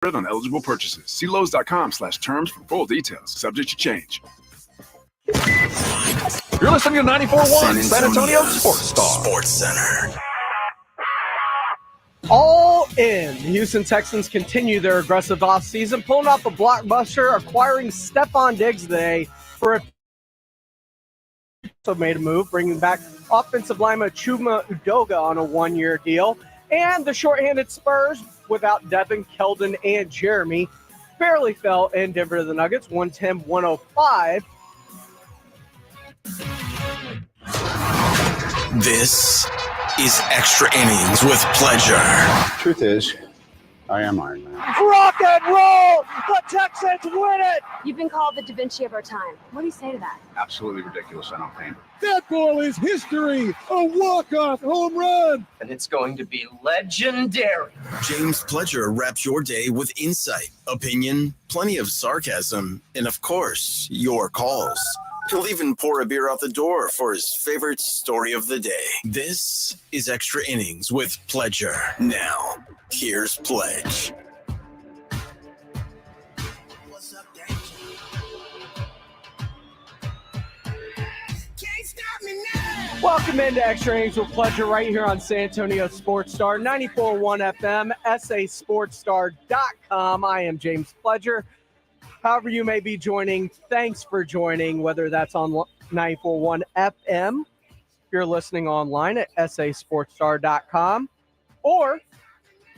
on eligible purchases. See Lowe's.com/terms for full details. Subject to change. You're listening to 94.1 San Antonio Sports Star. Sports Center. All in. The Houston Texans continue their aggressive offseason, pulling off a blockbuster, acquiring Stephon Diggs today for a made a move, bringing back offensive lineman Chuma Udoga on a one-year deal. And the shorthanded Spurs, without Devin, Keldon, and Jeremy, barely fell in Denver to the Nuggets, 110-105. This is Extra Innings with Pleasure. Truth is, I am Iron Man. Rock and roll! The Texans win it! You've been called the Da Vinci of our time. What do you say to that? Absolutely ridiculous. I don't paint. That ball is history. A walk-off home run. And it's going to be legendary. James Pleasure wraps your day with insight, opinion, plenty of sarcasm, and of course, your calls. He'll even pour a beer out the door for his favorite story of the day. This is Extra Innings with Pleasure. Now, here's Pledge. What's up, Danger? Can't stop me now. Welcome into Extra Innings with Pleasure right here on San Antonio Sports Star, 94.1 FM, sasportstar.com. I am James Pleasure. However you may be joining, thanks for joining, whether that's on 94.1 FM, if you're listening online at sasportstar.com, or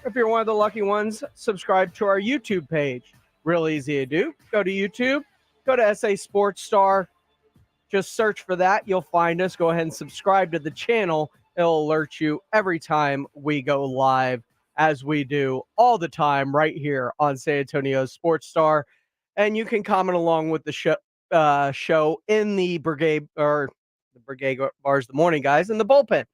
if you're one of the lucky ones, subscribe to our YouTube page. Real easy to do. Go to YouTube, go to SA Sports Star, just search for that. You'll find us. Go ahead and subscribe to the channel. It'll alert you every time we go live, as we do all the time right here on San Antonio Sports Star. And you can comment along with the show in the Brigade Bars the Morning, guys, in the bullpen.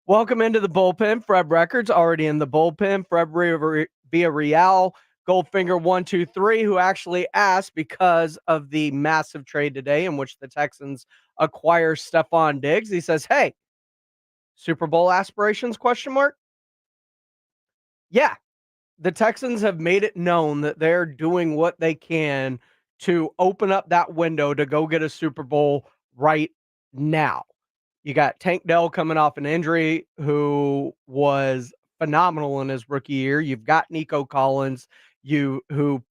Welcome into the bullpen. Fred Records already in the bullpen. Fred Villarreal, Goldfinger 123, who actually asked because of the massive trade today in which the Texans acquire Stephon Diggs. He says, hey, Super Bowl aspirations, ? Yeah. The Texans have made it known that they're doing what they can to open up that window to go get a Super Bowl right now. You got Tank Dell coming off an injury, who was phenomenal in his rookie year. You've got Nico Collins, who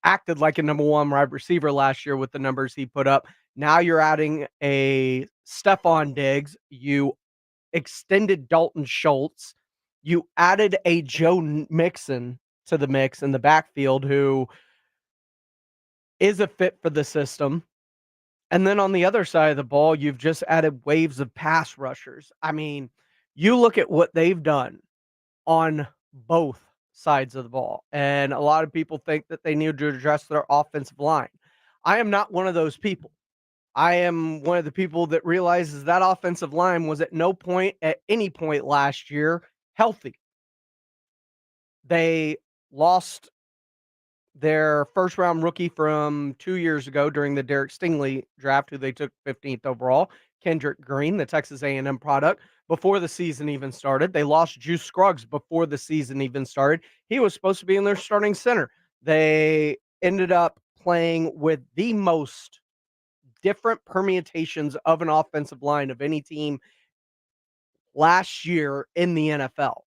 acted like a number one wide receiver last year with the numbers he put up. Now you're adding a Stephon Diggs. You extended Dalton Schultz. You added a Joe Mixon to the mix in the backfield, who is a fit for the system. And then on the other side of the ball, you've just added waves of pass rushers. I mean, you look at what they've done on both sides of the ball, and a lot of people think that they need to address their offensive line. I am not one of those people. I am one of the people that realizes that offensive line was at no point at any point last year healthy. They lost their first-round rookie from 2 years ago during the Derek Stingley draft, who they took 15th overall, Kendrick Green, the Texas A&M product, before the season even started. They lost Juice Scruggs before the season even started. He was supposed to be in their starting center. They ended up playing with the most different permutations of an offensive line of any team last year in the NFL.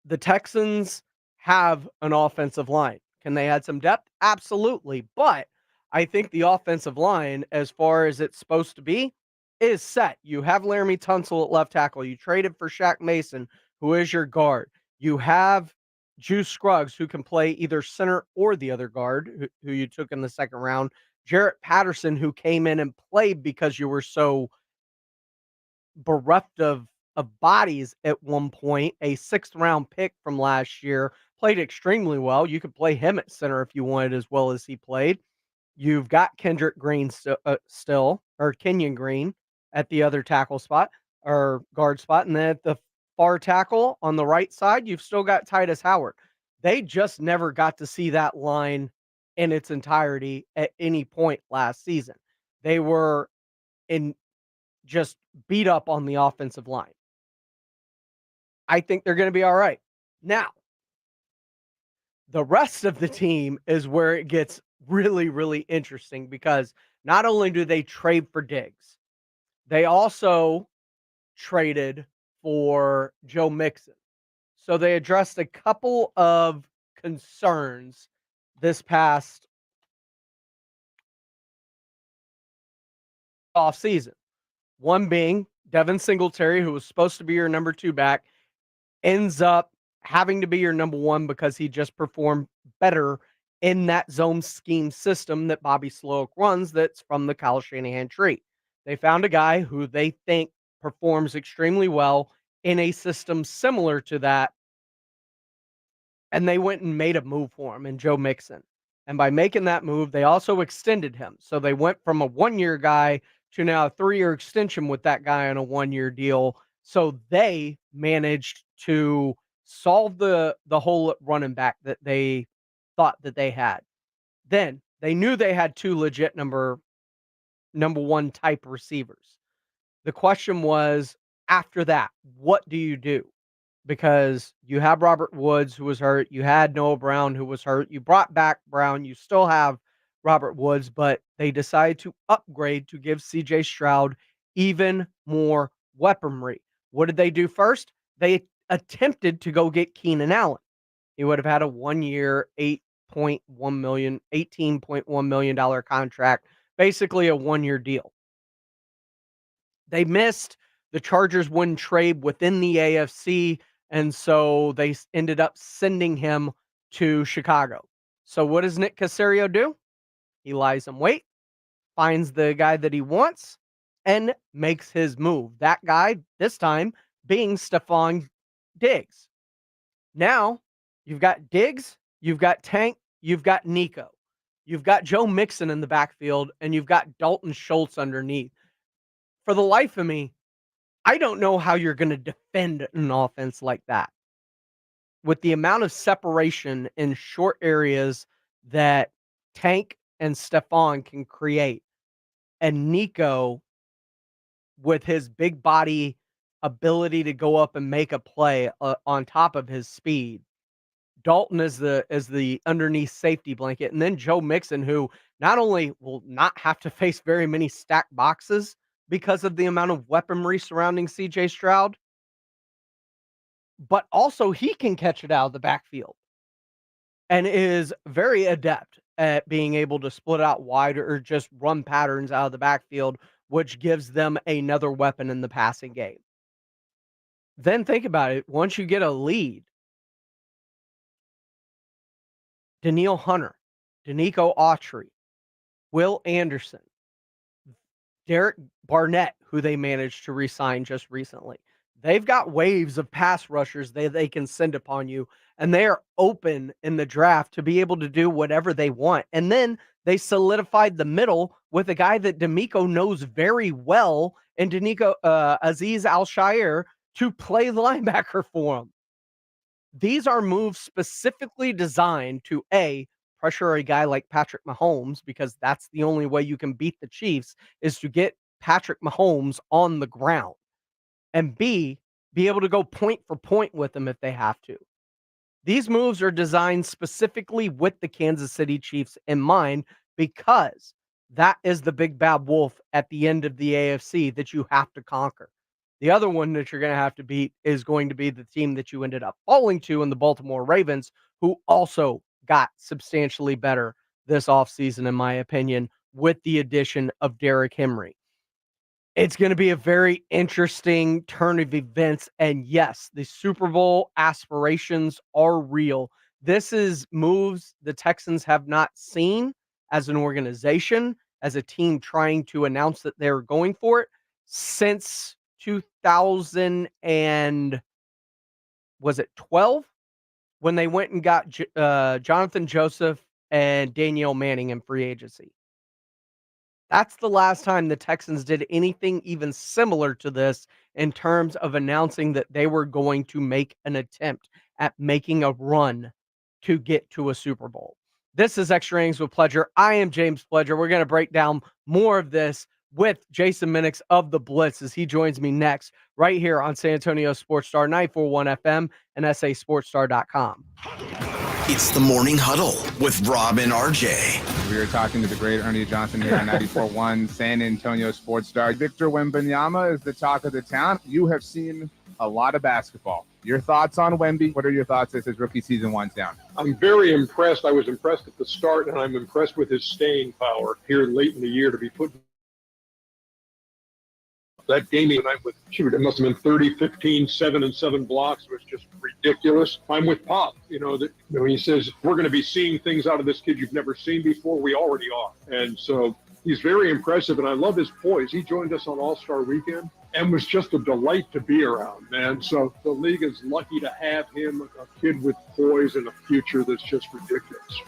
The Texans have an offensive line. Can they add some depth? Absolutely. But I think the offensive line, as far as it's supposed to be, is set. You have Laramie Tunsil at left tackle. You traded for Shaq Mason, who is your guard. You have Juice Scruggs, who can play either center or the other guard, who you took in the second round. Jarrett Patterson, who came in and played because you were so bereft of bodies at one point, a sixth-round pick from last year, played extremely well. You could play him at center if you wanted, as well as he played. You've got Kendrick Green still, or Kenyon Green at the other tackle spot, or guard spot. And then at the far tackle on the right side, you've still got Titus Howard. They just never got to see that line in its entirety at any point last season. They were just beat up on the offensive line. I think they're going to be all right. Now, The rest of the team is where it gets really, really interesting because not only do they trade for Diggs, they also traded for Joe Mixon. So they addressed a couple of concerns this past offseason. One being Devin Singletary, who was supposed to be your number 2 back, ends up having to be your number 1 because he just performed better in that zone scheme system that Bobby Sloak runs that's from the Kyle Shanahan tree. They found a guy who they think performs extremely well in a system similar to that, and they went and made a move for him in Joe Mixon. And by making that move, they also extended him. So they went from a 1-year guy to now a 3-year extension with that guy on a 1-year deal. So they managed to solve the hole at running back that they thought that they had. Then they knew they had 2 legit number 1 type receivers. The question was, after that, what do you do? Because you have Robert Woods, who was hurt. You had Noah Brown, who was hurt. You brought back Brown. You still have Robert Woods, but they decided to upgrade to give CJ Stroud even more weaponry. What did they do first? They attempted to go get Keenan Allen. He would have had a 1-year, $18.1 million contract, basically a 1-year deal. They missed. The Chargers wouldn't trade within the AFC, and so they ended up sending him to Chicago. So what does Nick Caserio do? He lies in wait, finds the guy that he wants, and makes his move. That guy, this time, being Stephon Diggs. Now, you've got Diggs, you've got Tank, you've got Nico. You've got Joe Mixon in the backfield, and you've got Dalton Schultz underneath. For the life of me, I don't know how you're going to defend an offense like that. With the amount of separation in short areas that Tank and Stephon can create, and Nico with his big body ability to go up and make a play on top of his speed. Dalton is the underneath safety blanket, and then Joe Mixon, who not only will not have to face very many stacked boxes because of the amount of weaponry surrounding CJ Stroud, but also he can catch it out of the backfield and is very adept at being able to split out wide or just run patterns out of the backfield, which gives them another weapon in the passing game. Then think about it. Once you get a lead, Danielle Hunter, Danico Autry, Will Anderson, Derek Barnett, who they managed to re-sign just recently. They've got waves of pass rushers they can send upon you, and they are open in the draft to be able to do whatever they want. And then they solidified the middle with a guy that D'Amico knows very well, and Azeez Al-Shaair, to play the linebacker for him. These are moves specifically designed to, A, pressure a guy like Patrick Mahomes, because that's the only way you can beat the Chiefs, is to get Patrick Mahomes on the ground, and B, be able to go point for point with them if they have to. These moves are designed specifically with the Kansas City Chiefs in mind, because that is the big bad wolf at the end of the AFC that you have to conquer. The other one that you're going to have to beat is going to be the team that you ended up falling to in the Baltimore Ravens, who also got substantially better this offseason, in my opinion, with the addition of Derrick Henry. It's going to be a very interesting turn of events. And yes, the Super Bowl aspirations are real. This is moves the Texans have not seen as an organization, as a team trying to announce that they're going for it since 2000 and was it 12 when they went and got Jonathan Joseph and Danielle Manning in free agency. That's the last time the Texans did anything even similar to this in terms of announcing that they were going to make an attempt at making a run to get to a Super Bowl. This is Extra Innings with Pledger. I am James Pledger. We're going to break down more of this with Jason Minix of The Blitz as he joins me next right here on San Antonio Sports Star 94.1 FM and SASportsStar.com. It's the Morning Huddle with Rob and RJ. We are talking to the great Ernie Johnson here on 94.1 San Antonio Sports Star. Victor Wembanyama is the talk of the town. You have seen a lot of basketball. Your thoughts on Wemby? What are your thoughts as his rookie season winds down? I'm very impressed. I was impressed at the start, and I'm impressed with his staying power here late in the year to be put. That game tonight with, it must have been 30, 15, 7 and 7 blocks. It was just ridiculous. I'm with Pop. He says, we're going to be seeing things out of this kid you've never seen before. We already are. And so he's very impressive, and I love his poise. He joined us on All-Star Weekend and was just a delight to be around, man. So the league is lucky to have him, a kid with poise and a future that's just ridiculous.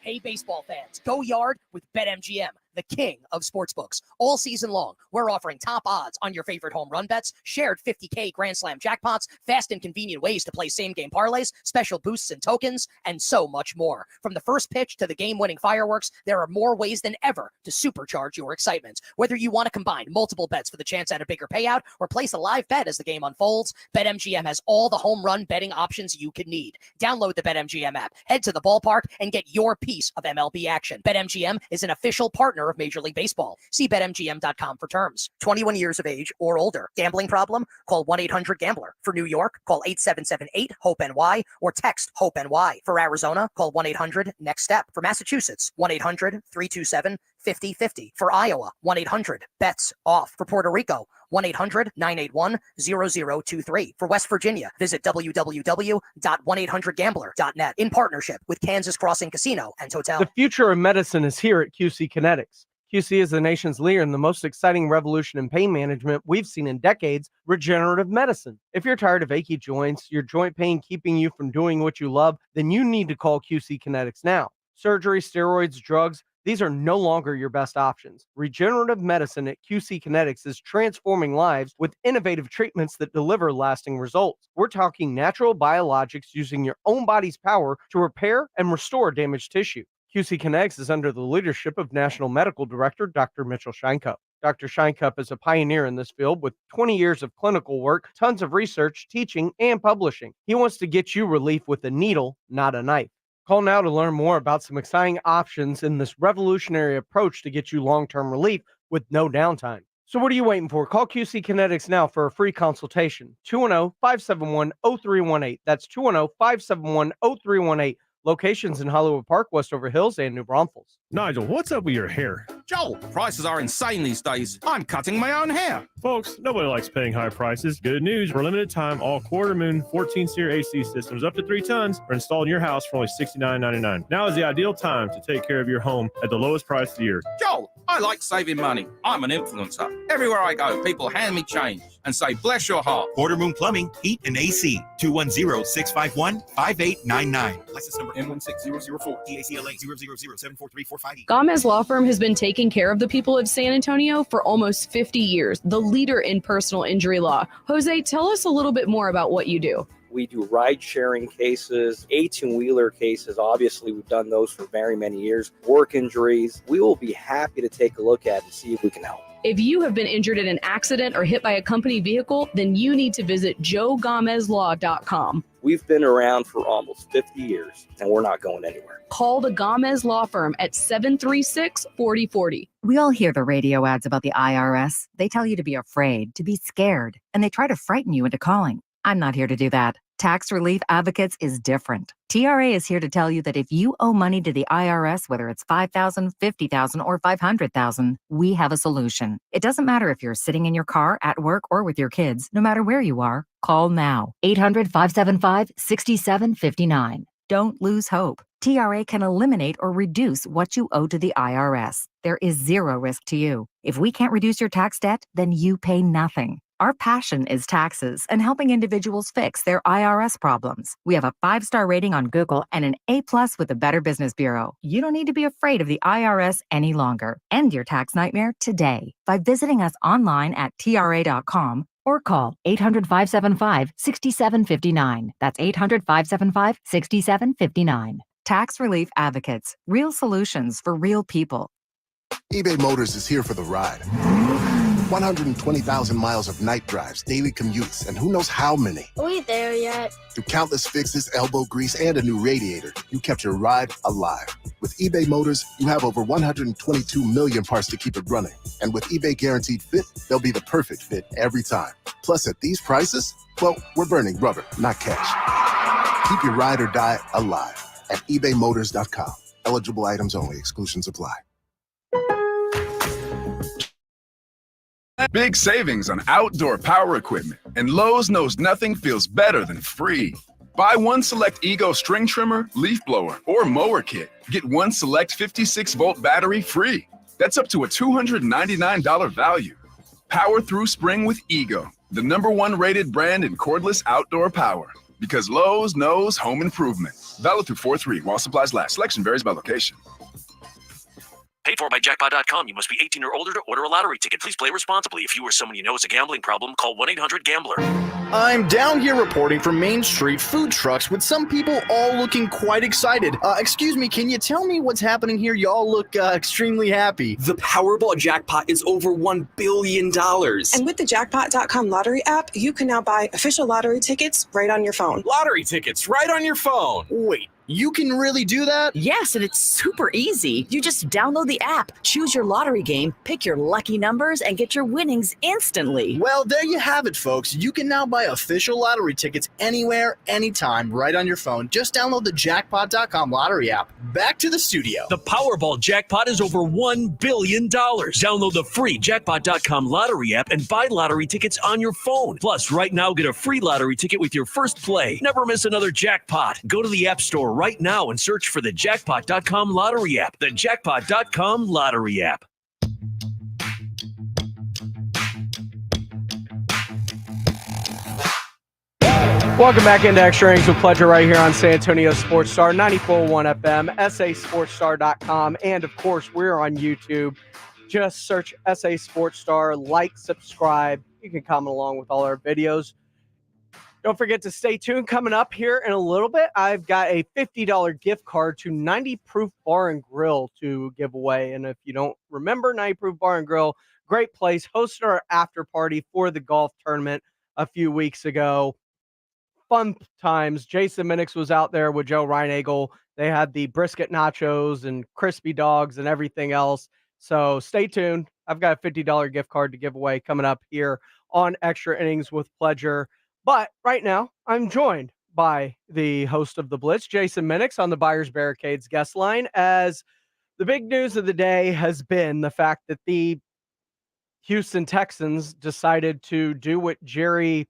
Hey, baseball fans, go yard with BetMGM, the king of sportsbooks. All season long, we're offering top odds on your favorite home run bets, shared $50K Grand Slam jackpots, fast and convenient ways to play same-game parlays, special boosts and tokens, and so much more. From the first pitch to the game-winning fireworks, there are more ways than ever to supercharge your excitement. Whether you want to combine multiple bets for the chance at a bigger payout or place a live bet as the game unfolds, BetMGM has all the home run betting options you could need. Download the BetMGM app, head to the ballpark, and get your piece of MLB action. BetMGM is an official partner of Major League Baseball. See BetMGM.com for terms. 21 years of age or older. Gambling problem? Call 1-800-GAMBLER. For New York, call 877-8-HOPE-NY or text HOPE-NY. For Arizona, call 1-800-NEXT-STEP. For Massachusetts, 1-800-327-5050. For Iowa, 1-800-BETS-OFF. For Puerto Rico, 1-800-981-0023. For West Virginia, visit www.1800gambler.net in partnership with Kansas Crossing Casino and Hotel. The future of medicine is here at QC Kinetics. QC is the nation's leader in the most exciting revolution in pain management we've seen in decades, regenerative medicine. If you're tired of achy joints, your joint pain keeping you from doing what you love, then you need to call QC Kinetics now. Surgery, steroids, drugs, these are no longer your best options. Regenerative medicine at QC Kinetics is transforming lives with innovative treatments that deliver lasting results. We're talking natural biologics using your own body's power to repair and restore damaged tissue. QC Kinetics is under the leadership of National Medical Director Dr. Mitchell Scheinkup. Dr. Scheinkup is a pioneer in this field with 20 years of clinical work, tons of research, teaching, and publishing. He wants to get you relief with a needle, not a knife. Call now to learn more about some exciting options in this revolutionary approach to get you long-term relief with no downtime. So what are you waiting for? Call QC Kinetics now for a free consultation. 210-571-0318. That's 210-571-0318. Locations in Hollywood Park, Westover Hills, and New Braunfels. Nigel, what's up with your hair? Joel, prices are insane these days. I'm cutting my own hair. Folks, nobody likes paying high prices. Good news, for a limited time, all quarter moon 14-SEER AC systems up to 3 tons are installed in your house for only $69.99. Now is the ideal time to take care of your home at the lowest price of the year. Joel, I like saving money. I'm an influencer. Everywhere I go, people hand me change and say, bless your heart. Quarter Moon Plumbing, Heat, and AC. 210-651-5899. License number M16004. DACLA 000743458. Gomez Law Firm has been taking care of the people of San Antonio for almost 50 years, the leader in personal injury law. Jose, tell us a little bit more about what you do. We do ride-sharing cases, 18-wheeler cases. Obviously, we've done those for very many years. Work injuries. We will be happy to take a look at and see if we can help. If you have been injured in an accident or hit by a company vehicle, then you need to visit joegomezlaw.com. We've been around for almost 50 years, and we're not going anywhere. Call the Gomez Law Firm at 736-4040. We all hear the radio ads about the IRS. They tell you to be afraid, to be scared, and they try to frighten you into calling. I'm not here to do that. Tax Relief Advocates is different. TRA is here to tell you that if you owe money to the IRS, whether it's $5,000, $50,000, or $500,000, we have a solution. It doesn't matter if you're sitting in your car, at work, or with your kids. No matter where you are, call now. 800-575-6759. Don't lose hope. TRA can eliminate or reduce what you owe to the IRS. There is zero risk to you. If we can't reduce your tax debt, then you pay nothing. Our passion is taxes and helping individuals fix their IRS problems. We have a 5-star rating on Google and an A+ with the Better Business Bureau. You don't need to be afraid of the IRS any longer. End your tax nightmare today by visiting us online at TRA.com or call 800-575-6759. That's 800-575-6759. Tax Relief Advocates. Real solutions for real people. eBay Motors is here for the ride. 120,000 miles of night drives, daily commutes, and who knows how many. Are we there yet? Through countless fixes, elbow grease, and a new radiator, you kept your ride alive. With eBay Motors, you have over 122 million parts to keep it running. And with eBay Guaranteed Fit, they'll be the perfect fit every time. Plus, at these prices, well, we're burning rubber, not cash. Keep your ride or die alive at ebaymotors.com. Eligible items only. Exclusions apply. Big savings on outdoor power equipment, and Lowe's knows nothing feels better than free. Buy one select Ego string trimmer, leaf blower, or mower kit. Get one select 56-volt battery free. That's up to a $299 value. Power through spring with Ego, the #1 rated brand in cordless outdoor power. Because Lowe's knows home improvement. Valid through 4/3 while supplies last. Selection varies by location. Paid for by Jackpot.com. You must be 18 or older to order a lottery ticket. Please play responsibly. If you or someone you know has a gambling problem, call 1-800-GAMBLER. I'm down here reporting from Main Street food trucks with some people all looking quite excited. Excuse me, can you tell me what's happening here? Y'all look extremely happy. The Powerball jackpot is over $1 billion. And with the Jackpot.com lottery app, you can now buy official lottery tickets right on your phone. Lottery tickets right on your phone. Wait. You can really do that? Yes, and it's super easy. You just download the app, choose your lottery game, pick your lucky numbers, and get your winnings instantly. Well, there you have it, folks. You can now buy official lottery tickets anywhere, anytime, right on your phone. Just download the Jackpot.com lottery app. Back to the studio. The Powerball jackpot is over $1 billion. Download the free Jackpot.com lottery app and buy lottery tickets on your phone. Plus, right now, get a free lottery ticket with your first play. Never miss another jackpot. Go to the App Store right now and search for the Jackpot.com lottery app. The Jackpot.com lottery app. Welcome back into Extra Innings with Pleasure right here on San Antonio Sports Star, 94.1 FM, sasportstar.com, and of course, we're on YouTube. Just search SA Sports Star, like, subscribe. You can comment along with all our videos. Don't forget to stay tuned. Coming up here in a little bit, I've got a $50 gift card to 90 Proof Bar and Grill to give away. And if you don't remember, 90 Proof Bar and Grill, great place, hosted our after party for the golf tournament a few weeks ago. Fun times. Jason Minix was out there with Joe Reinagel. They had the brisket nachos and crispy dogs and everything else. So stay tuned. I've got a $50 gift card to give away coming up here on Extra Innings with Pleasure. But right now, I'm joined by the host of The Blitz, Jason Minix, on the Buyers Barricades guest line, as the big news of the day has been the fact that the Houston Texans decided to do what Jerry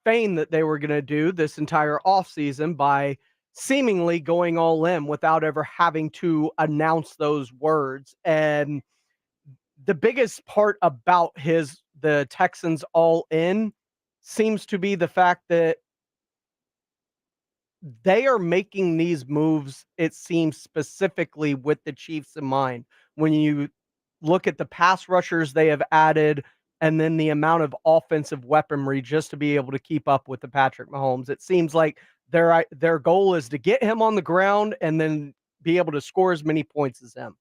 feigned that they were going to do this entire offseason by seemingly going all in without ever having to announce those words. And the biggest part about the Texans all in seems to be the fact that they are making these moves, it seems, specifically with the Chiefs in mind. When you look at the pass rushers they have added and then the amount of offensive weaponry just to be able to keep up with the Patrick Mahomes, it seems like their goal is to get him on the ground and then be able to score as many points as him.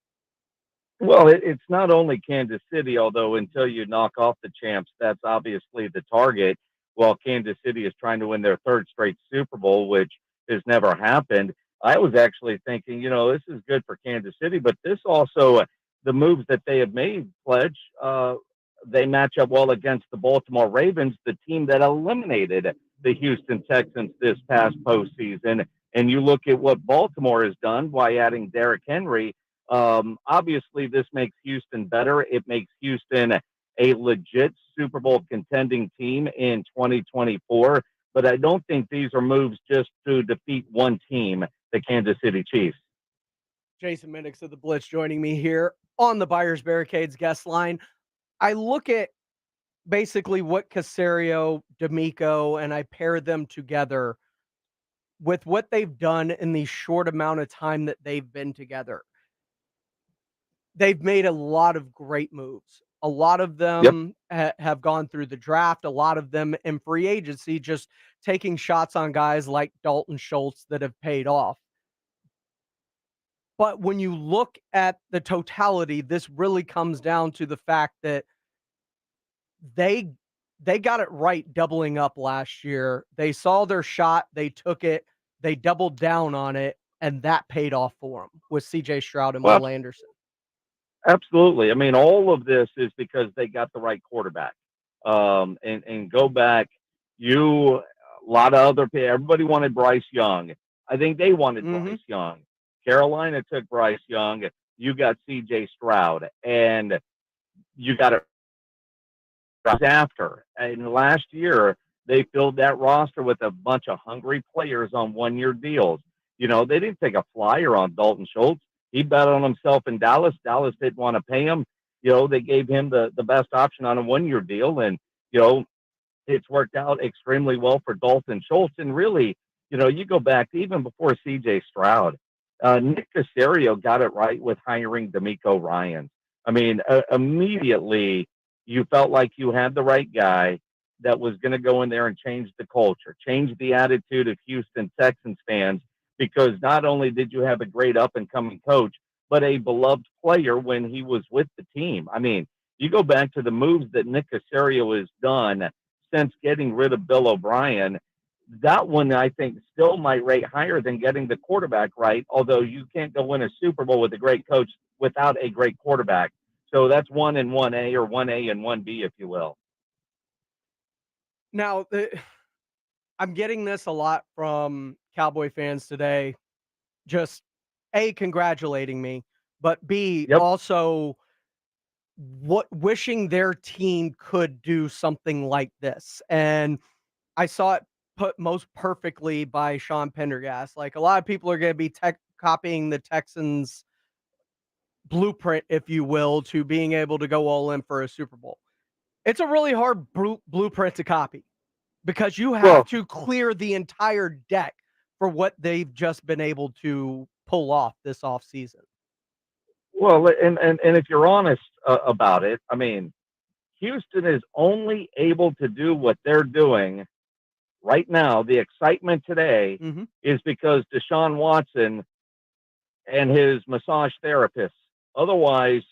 Well, it's not only Kansas City, although until you knock off the champs, that's obviously the target. While Kansas City is trying to win their third straight Super Bowl, which has never happened. I was actually thinking, this is good for Kansas City, but this also, the moves that they have made, Pledge, they match up well against the Baltimore Ravens, the team that eliminated the Houston Texans this past postseason. And you look at what Baltimore has done by adding Derrick Henry. Obviously, this makes Houston better. It makes Houston a legit Super Bowl contending team in 2024. But I don't think these are moves just to defeat one team, the Kansas City Chiefs. Jason Minix of the Blitz joining me here on the Buyers Barricades guest line. I look at basically what Caserio, D'Amico, and I pair them together with what they've done in the short amount of time that they've been together. They've made a lot of great moves. A lot of them have gone through the draft. A lot of them in free agency, just taking shots on guys like Dalton Schultz that have paid off. But when you look at the totality, this really comes down to the fact that they got it right doubling up last year. They saw their shot, they took it, they doubled down on it, and that paid off for them with CJ Stroud and Well, Will Anderson. absolutely. I mean, all of this is because they got the right quarterback. And go back, a lot of everybody wanted Bryce Young. I think they wanted Bryce Young. Carolina took Bryce Young. You got CJ Stroud, and you got it after. And last year, they filled that roster with a bunch of hungry players on one-year deals. You know, they didn't take a flyer on Dalton Schultz. He bet on himself in Dallas. Dallas didn't want to pay him. You know, they gave him the best option on a one-year deal. And, you know, it's worked out extremely well for Dalton Schultz. And really, you know, you go back even before CJ Stroud, Nick Caserio got it right with hiring DeMeco Ryans. I mean, immediately you felt like you had the right guy that was going to go in there and change the culture, change the attitude of Houston Texans fans, because not only did you have a great up-and-coming coach, but a beloved player when he was with the team. I mean, you go back to the moves that Nick Caserio has done since getting rid of Bill O'Brien. That one, I think, still might rate higher than getting the quarterback right, although you can't go win a Super Bowl with a great coach without a great quarterback. So that's 1 and 1A, or 1A and 1B, if you will. Now, I'm getting this a lot from Cowboy fans today, just A, congratulating me, but B, also wishing their team could do something like this. And I saw it put most perfectly by Sean Pendergast. Like, a lot of people are going to be copying the Texans blueprint, if you will, to being able to go all in for a Super Bowl. It's a really hard blueprint to copy, because you have to clear the entire deck for what they've just been able to pull off this offseason. Well, and if you're honest about it, I mean, Houston is only able to do what they're doing right now. The excitement today is because Deshaun Watson and his massage therapist. Otherwise,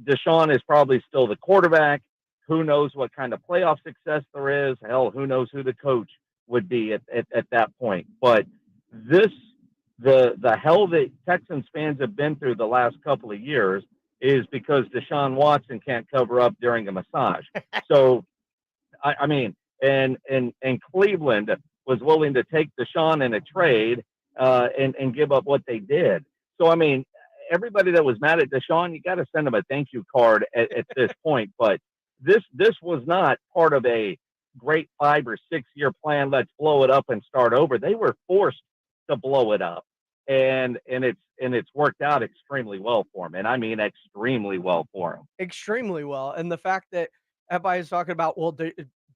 Deshaun is probably still the quarterback. Who knows what kind of playoff success there is? Hell, who knows who the coach would be at that point? But the hell that Texans fans have been through the last couple of years is because Deshaun Watson can't cover up during a massage. So, I mean, and Cleveland was willing to take Deshaun in a trade and give up what they did. So, I mean, everybody that was mad at Deshaun, you got to send them a thank you card at this point. But this was not part of a great 5 or 6 year plan. Let's blow it up and start over. They were forced to blow it up, and it's worked out extremely well for them. And I mean, extremely well for them. Extremely well. And the fact that everybody's talking about, well,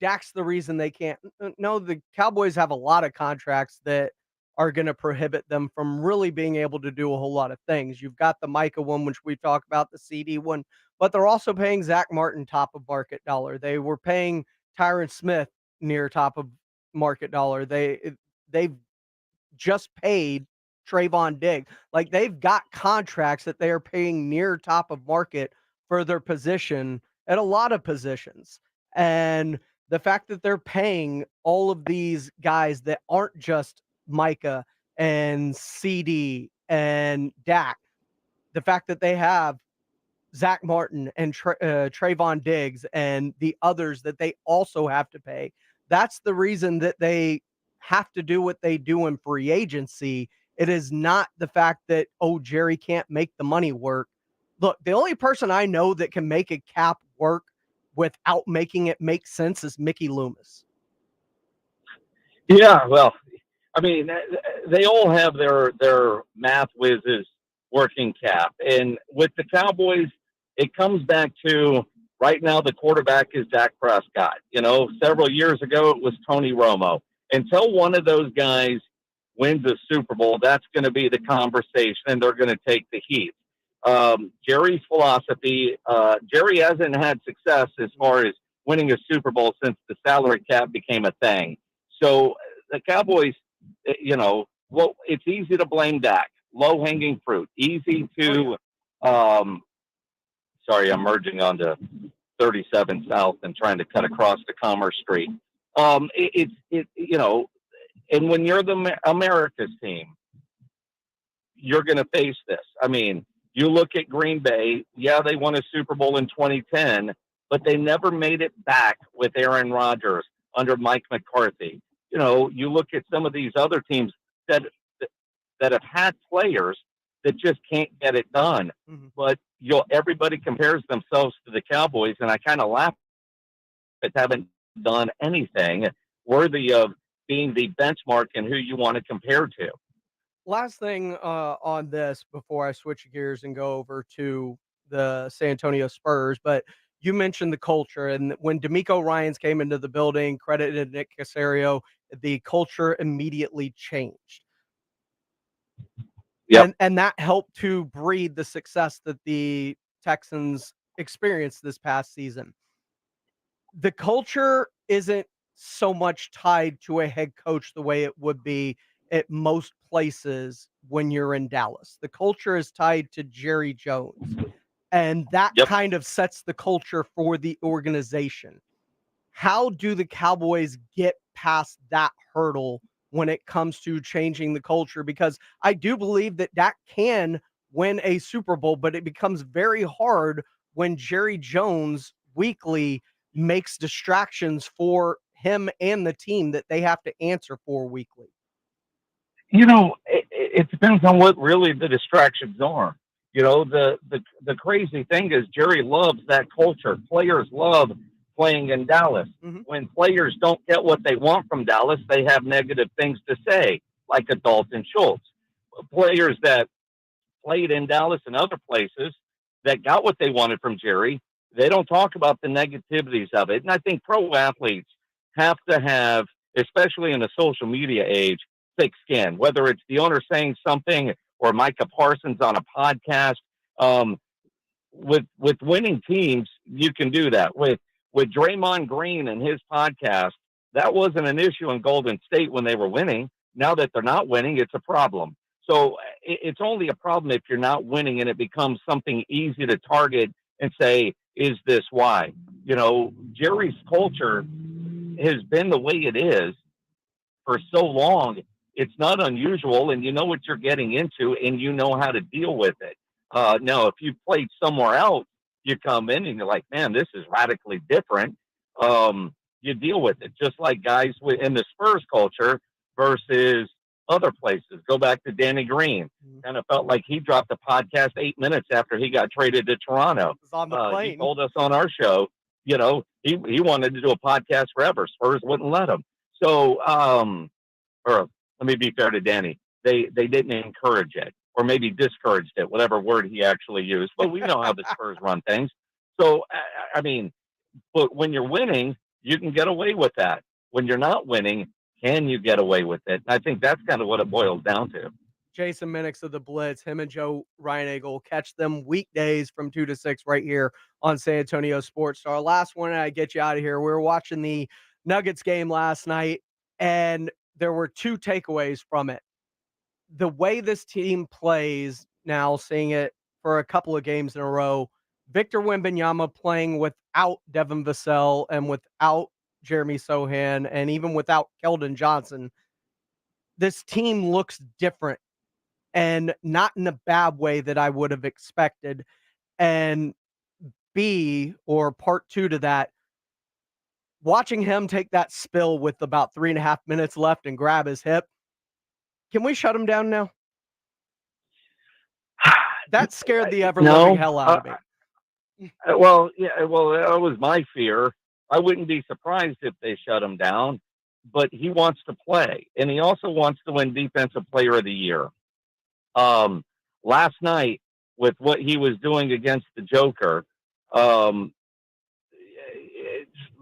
Dak's the reason they can't. No, the Cowboys have a lot of contracts that are going to prohibit them from really being able to do a whole lot of things. You've got the Micah one, which we talked about, the CD one, but they're also paying Zach Martin top of market dollar. They were paying Tyron Smith near top of market dollar. They've just paid Trayvon Diggs. Like, they've got contracts that they are paying near top of market for their position at a lot of positions. And the fact that they're paying all of these guys that aren't just Micah and CD and Dak, the fact that they have Zach Martin and Trayvon Diggs and the others that they also have to pay, that's the reason that they have to do what they do in free agency. It is not the fact that, oh, Jerry can't make the money work. Look, the only person I know that can make a cap work without making it make sense is Mickey Loomis. Yeah, well, I mean, they all have their math whizzes working cap. And with the Cowboys, it comes back to right now the quarterback is Dak Prescott. You know, several years ago it was Tony Romo. Until one of those guys wins a Super Bowl, that's going to be the conversation, and they're going to take the heat. Jerry's philosophy, Jerry hasn't had success as far as winning a Super Bowl since the salary cap became a thing. So the Cowboys, you know, well, it's easy to blame Dak. Low-hanging fruit. Easy to sorry, I'm merging onto 37 South and trying to cut across to Commerce Street. And when you're the America's team, you're going to face this. I mean, you look at Green Bay. Yeah, they won a Super Bowl in 2010, but they never made it back with Aaron Rodgers under Mike McCarthy. You look at some of these other teams that have had players that just can't get it done. Mm-hmm. But everybody compares themselves to the Cowboys, and I kind of laugh at haven't done anything worthy of being the benchmark and who you want to compare to. Last thing on this before I switch gears and go over to the San Antonio Spurs, but you mentioned the culture, and when D'Amico Ryans came into the building, credited Nick Caserio, the culture immediately changed. Yep. And that helped to breed the success that the Texans experienced this past season. The culture isn't so much tied to a head coach the way it would be at most places when you're in Dallas. The culture is tied to Jerry Jones, and that kind of sets the culture for the organization. How do the Cowboys get past that hurdle when it comes to changing the culture? Because I do believe that Dak can win a Super Bowl, but it becomes very hard when Jerry Jones weekly makes distractions for him and the team that they have to answer for weekly. It depends on what really the distractions are. The crazy thing is Jerry loves that culture. Players love playing in Dallas. Mm-hmm. When players don't get what they want from Dallas, they have negative things to say, like a Dalton Schultz. Players that played in Dallas and other places that got what they wanted from Jerry, they don't talk about the negativities of it. And I think pro athletes have to have, especially in the social media age, thick skin, whether it's the owner saying something or Micah Parsons on a podcast. With winning teams, you can do that. With Draymond Green and his podcast, that wasn't an issue in Golden State when they were winning. Now that they're not winning, it's a problem. So it's only a problem if you're not winning, and it becomes something easy to target and say, is this why? Jerry's culture has been the way it is for so long. It's not unusual, and you know what you're getting into, and you know how to deal with it. Now, if you played somewhere else, you come in and you're like, man, this is radically different. You deal with it, just like guys in the Spurs culture versus other places. Go back to Danny Green. Kind of felt like he dropped the podcast 8 minutes after he got traded to Toronto. On the plane. He told us on our show, he wanted to do a podcast forever. Spurs wouldn't let him. So, or let me be fair to Danny. They didn't encourage it, or maybe discouraged it, whatever word he actually used. But we know how the Spurs run things. So, but when you're winning, you can get away with that. When you're not winning, can you get away with it? I think that's kind of what it boils down to. Jason Minix of the Blitz, him and Joe Ryan catch them weekdays from 2 to 6 right here on San Antonio Sports Star. Last one, and I get you out of here. We were watching the Nuggets game last night, and there were 2 takeaways from it. The way this team plays now, seeing it for a couple of games in a row, Victor Wembanyama playing without Devin Vassell and without Jeremy Sohan and even without Keldon Johnson, this team looks different, and not in a bad way that I would have expected. And B, or part 2 to that, watching him take that spill with about 3.5 minutes left and grab his hip. Can we shut him down now? That scared the ever-living hell out of me. Well, that was my fear. I wouldn't be surprised if they shut him down, but he wants to play, and he also wants to win Defensive Player of the Year. Last night, with what he was doing against the Joker,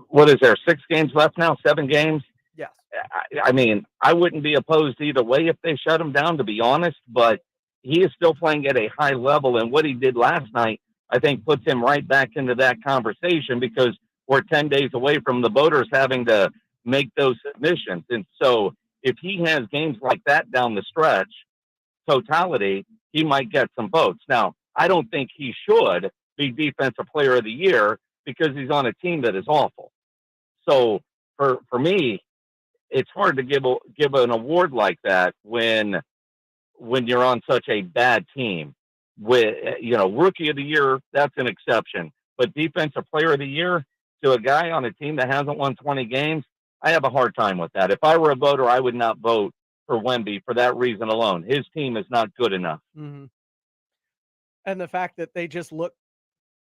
what is there, 6 games left now, 7 games? Yes. I mean, I wouldn't be opposed either way if they shut him down, to be honest, but he is still playing at a high level, and what he did last night, I think, puts him right back into that conversation, because we're 10 days away from the voters having to make those submissions. And so if he has games like that down the stretch, totality, he might get some votes. Now, I don't think he should be Defensive Player of the Year, because he's on a team that is awful. So for me, it's hard to give an award like that when you're on such a bad team. With rookie of the year, that's an exception. But defensive player of the year to a guy on a team that hasn't won 20 games, I have a hard time with that. If I were a voter, I would not vote for Wemby for that reason alone. His team is not good enough. Mm-hmm. And the fact that they just look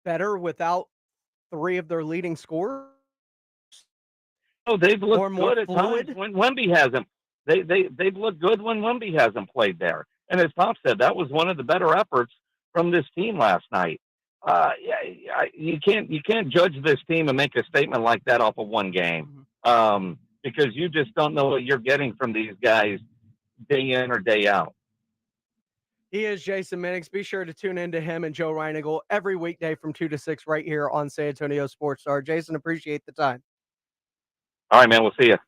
better without 3 of their leading scorers. Oh, they've looked more good at fluid? times when Wemby hasn't. They've looked good when Wemby hasn't played there. And as Tom said, that was one of the better efforts from this team last night. You can't judge this team and make a statement like that off of one game, because you just don't know what you're getting from these guys day in or day out. He is Jason Minix. Be sure to tune in to him and Joe Reinigal every weekday from 2 to 6 right here on San Antonio Sports Star. Jason, appreciate the time. All right, man. We'll see you.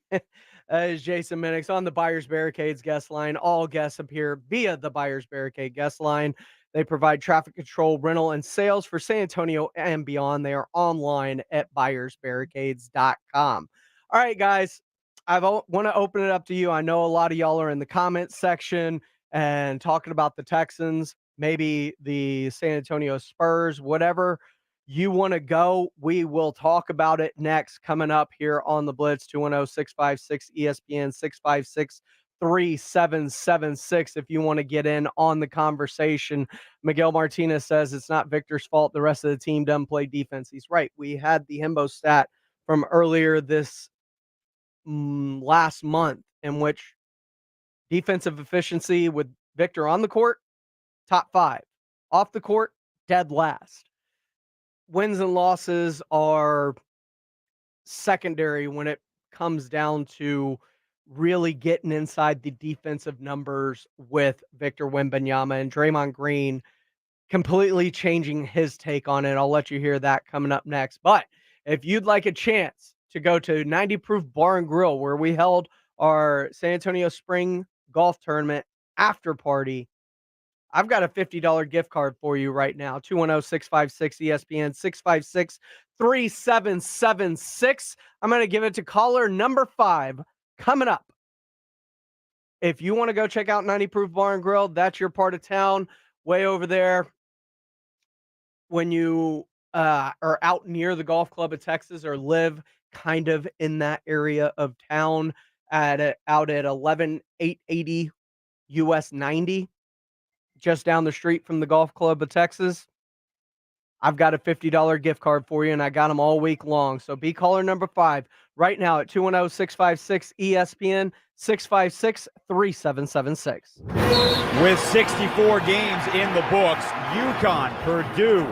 That is Jason Minix on the Buyers Barricades guest line. All guests appear via the Buyers Barricade guest line. They provide traffic control, rental, and sales for San Antonio and beyond. They are online at buyersbarricades.com. All right, guys, I want to open it up to you. I know a lot of y'all are in the comments section and talking about the Texans, maybe the San Antonio Spurs, whatever you want to go. We will talk about it next, coming up here on the Blitz. 210-656-ESPN, 656-3776 if you want to get in on the conversation. Miguel Martinez says it's not Victor's fault. The rest of the team doesn't play defense. He's right. We had the Himbo stat from earlier this last month in which defensive efficiency with Victor on the court, top 5. Off the court, dead last. Wins and losses are secondary when it comes down to really getting inside the defensive numbers with Victor Wembanyama, and Draymond Green completely changing his take on it. I'll let you hear that coming up next. But if you'd like a chance to go to 90 Proof Bar and Grill, where we held our San Antonio Spring Golf Tournament after party, I've got a $50 gift card for you right now. 210-656-ESPN, 656-3776. I'm going to give it to caller number 5 coming up. If you want to go check out 90 Proof Bar and Grill, that's your part of town, way over there. When you are out near the Golf Club of Texas or live kind of in that area of town out at 11880 US 90, just down the street from the Golf Club of Texas, I've got a $50 gift card for you, and I got them all week long. So be caller number 5 right now at 210-656-ESPN, 656-3776. With 64 games in the books, UConn, Purdue,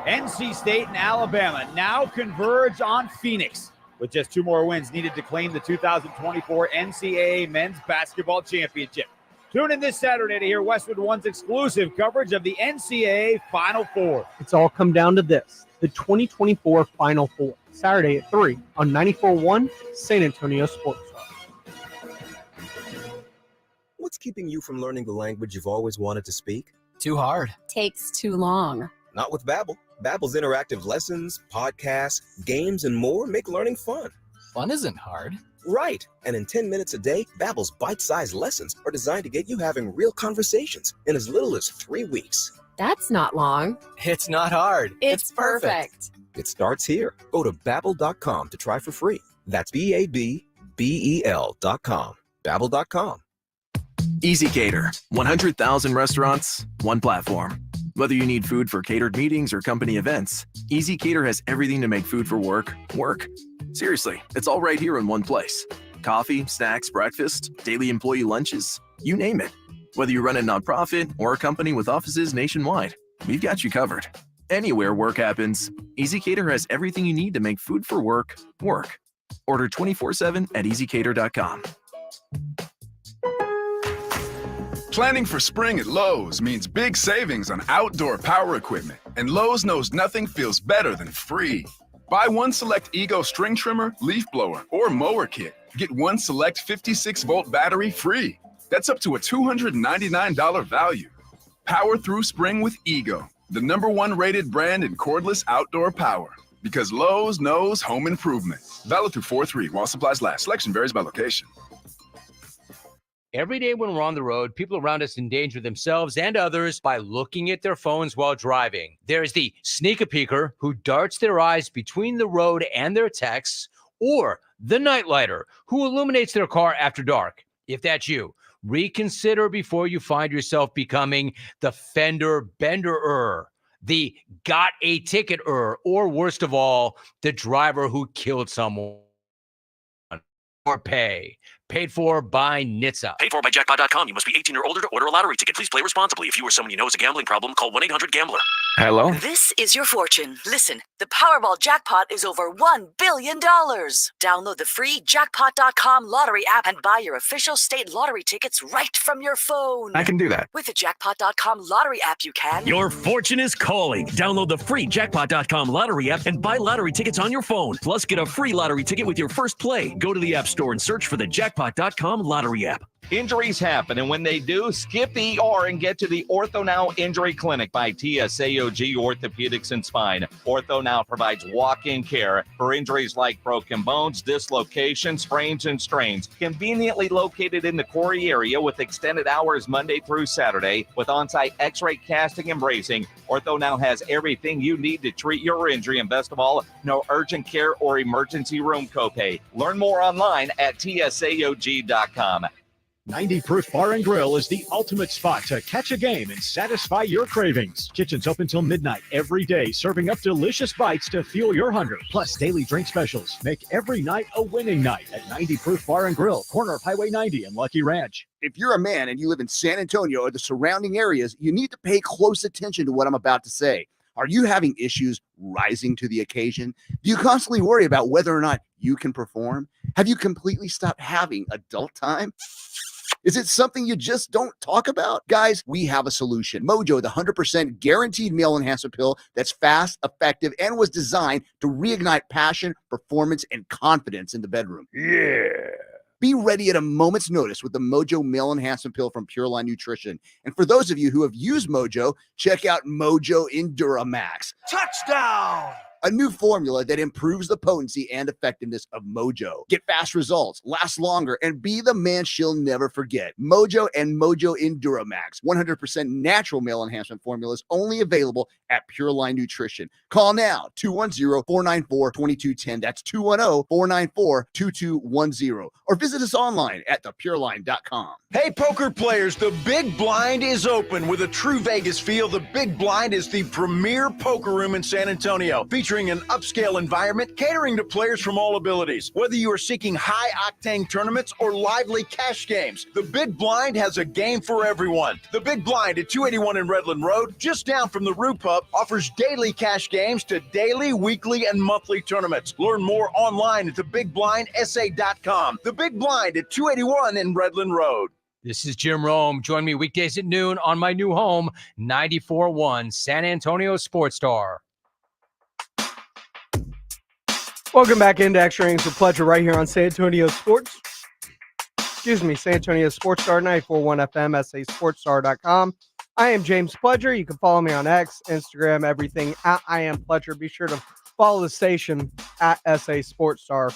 NC State, and Alabama now converge on Phoenix, with just 2 more wins needed to claim the 2024 NCAA Men's Basketball Championship. Tune in this Saturday to hear Westwood One's exclusive coverage of the NCAA Final Four. It's all come down to this, the 2024 Final Four, Saturday at 3 on 94.1 San Antonio Sports. What's keeping you from learning the language you've always wanted to speak? Too hard. Takes too long. Not with Babbel. Babbel's interactive lessons, podcasts, games, and more make learning fun. Fun isn't hard. Right. And in 10 minutes a day, Babbel's bite-sized lessons are designed to get you having real conversations in as little as 3 weeks. That's not long. It's not hard. It's perfect. It starts here. Go to Babbel.com to try for free. That's BABBEL.com. Babbel.com. EasyCater. 100,000 restaurants, one platform. Whether you need food for catered meetings or company events, EasyCater has everything to make food for work, work. Seriously, it's all right here in one place. Coffee, snacks, breakfast, daily employee lunches, you name it. Whether you run a nonprofit or a company with offices nationwide, we've got you covered. Anywhere work happens, EasyCater has everything you need to make food for work, work. Order 24/7 at easycater.com. Planning for spring at Lowe's means big savings on outdoor power equipment, and Lowe's knows nothing feels better than free. Buy one select Ego string trimmer, leaf blower, or mower kit. Get one select 56-volt battery free. That's up to a $299 value. Power through spring with Ego, the #1 rated brand in cordless outdoor power. Because Lowe's knows home improvement. Valid through 4/3 while supplies last. Selection varies by location. Every day when we're on the road, people around us endanger themselves and others by looking at their phones while driving. There's the sneaker peeker who darts their eyes between the road and their texts, or the nightlighter who illuminates their car after dark. If that's you, reconsider before you find yourself becoming the fender bender-er, the got a ticket-er, or worst of all, the driver who killed someone. Or paid for by NHTSA. Paid for by Jackpot.com. You must be 18 or older to order a lottery ticket. Please play responsibly. If you or someone you know has a gambling problem, call 1-800-GAMBLER. Hello? This is your fortune. Listen, the Powerball jackpot is over $1 billion. Download the free Jackpot.com lottery app and buy your official state lottery tickets right from your phone. I can do that. With the Jackpot.com lottery app, you can. Your fortune is calling. Download the free Jackpot.com lottery app and buy lottery tickets on your phone. Plus, get a free lottery ticket with your first play. Go to the App Store and search for the Jackpot.com lottery app. Injuries happen, and when they do, skip the ER and get to the Ortho Now Injury Clinic by TSAOG Orthopedics and Spine. Ortho Now provides walk-in care for injuries like broken bones, dislocations, sprains, and strains. Conveniently located in the Corey area with extended hours Monday through Saturday with on-site x-ray casting and bracing, Ortho Now has everything you need to treat your injury, and best of all, no urgent care or emergency room copay. Learn more online at tsaog.com. 90 Proof Bar and Grill is the ultimate spot to catch a game and satisfy your cravings. Kitchen's open till midnight every day, serving up delicious bites to fuel your hunger. Plus, daily drink specials make every night a winning night at 90 Proof Bar and Grill, corner of Highway 90 and Lucky Ranch. If you're a man and you live in San Antonio or the surrounding areas, you need to pay close attention to what I'm about to say. Are you having issues rising to the occasion? Do you constantly worry about whether or not you can perform? Have you completely stopped having adult time? Is it something you just don't talk about? Guys, we have a solution. Mojo, the 100% guaranteed male enhancement pill that's fast, effective, and was designed to reignite passion, performance, and confidence in the bedroom. Yeah. Be ready at a moment's notice with the Mojo Male Enhancement Pill from Pure Line Nutrition. And for those of you who have used Mojo, check out Mojo Enduramax. Touchdown! A new formula that improves the potency and effectiveness of Mojo. Get fast results, last longer, and be the man she'll never forget. Mojo and Mojo Enduramax, 100% natural male enhancement formulas, only available at Pure Line Nutrition. Call now, 210-494-2210. That's 210-494-2210. Or visit us online at thepureline.com. Hey, poker players, the Big Blind is open. With a true Vegas feel, the Big Blind is the premier poker room in San Antonio, featuring an upscale environment catering to players from all abilities. Whether you are seeking high-octane tournaments or lively cash games, the Big Blind has a game for everyone. The Big Blind at 281 in Redland Road, just down from the Rue Pub, offers daily cash games to daily, weekly, and monthly tournaments. Learn more online at thebigblindsa.com. The Big Blind at 281 in Redland Road. This is Jim Rome. Join me weekdays at noon on my new home, 94.1 San Antonio Sports Star. Welcome back into Extra Innings with Pleasure right here on San Antonio Sports. San Antonio Sports Star, 94.1 FM, sasportstar.com. I am James Pledger. You can follow me on X, Instagram, everything at I am Pledger. Be sure to follow the station at SA Sports Star.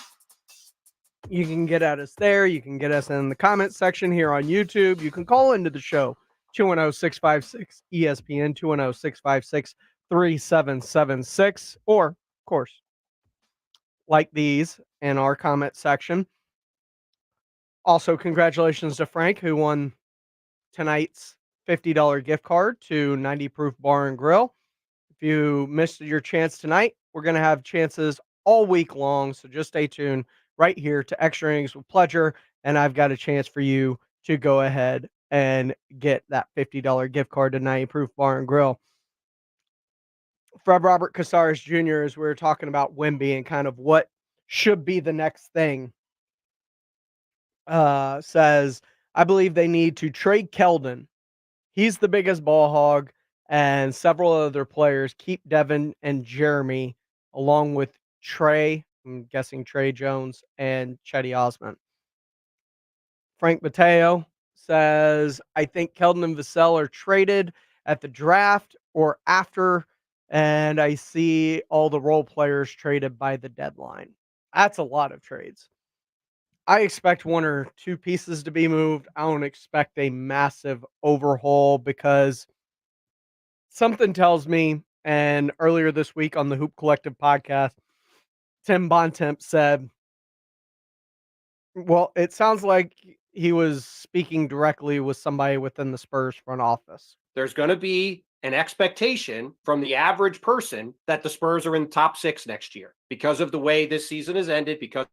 You can get at us there. You can get us in the comment section here on YouTube. You can call into the show, 210-656-ESPN, 210-656-3776, or, of course, like these in our comment section. Also, congratulations to Frank, who won tonight's $50 gift card to 90 Proof Bar and Grill. If you missed your chance tonight, we're going to have chances all week long, so just stay tuned right here to Extra Innings with Pleasure, and I've got a chance for you to go ahead and get that $50 gift card to 90 Proof Bar and Grill. Fred Robert Casares Jr., as we were talking about Wemby and kind of what should be the next thing, says, I believe they need to trade Keldon. He's the biggest ball hog, and several other players. Keep Devin and Jeremy, along with Trey, I'm guessing Trey Jones, and Chetty Osman. Frank Mateo says, I think Keldon and Vassell are traded at the draft or after and I see all the role players traded by the deadline. That's a lot of trades. I expect 1 or 2 pieces to be moved. I don't expect a massive overhaul because something tells me, and earlier this week on the Hoop Collective podcast, Tim Bontemp said, well, it sounds like he was speaking directly with somebody within the Spurs front office. There's going to be an expectation from the average person that the Spurs are in the top 6 next year because of the way this season has ended, because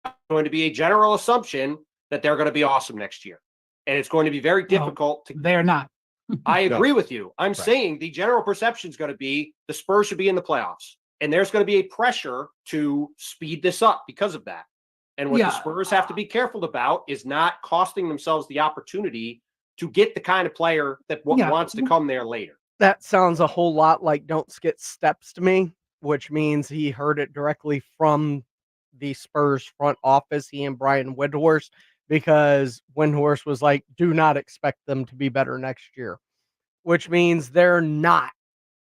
it's going to be a general assumption that they're going to be awesome next year. And it's going to be very difficult to. They're not. I agree with you. I'm saying the general perception is going to be the Spurs should be in the playoffs. And there's going to be a pressure to speed this up because of that. And what the Spurs have to be careful about is not costing themselves the opportunity to get the kind of player that wants to come there later. That sounds a whole lot like Don't Skip Steps to me, which means he heard it directly from the Spurs front office, he and Brian Windhorst, because Windhorst was like, do not expect them to be better next year, which means they're not